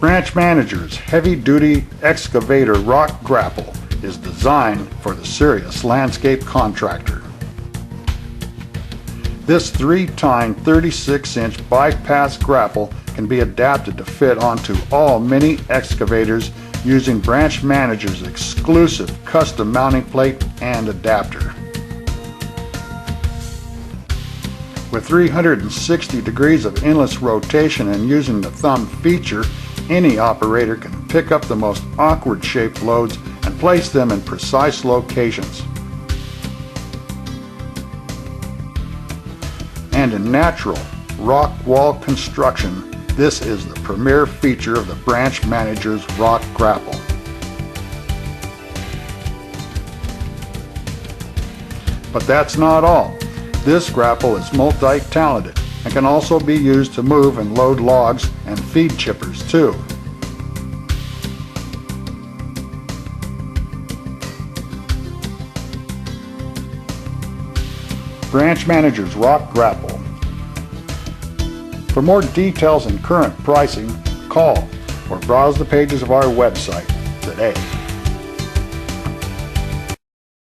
Branch Managers heavy-duty excavator rock grapple is designed for the serious landscape contractor. This 3x 36-inch bypass grapple can be adapted to fit onto all mini excavators using Branch Manager's exclusive custom mounting plate and adapter. With 360 degrees of endless rotation and using the thumb feature, any operator can pick up the most awkward shaped loads and place them in precise locations. And in natural rock wall construction, this is the premier feature of the Branch Manager's rock grapple. But that's not all. This grapple is multi-talented and can also be used to move and load logs and feed chippers too. Branch Manager's rock grapple. For more details and current pricing, call or browse the pages of our website today.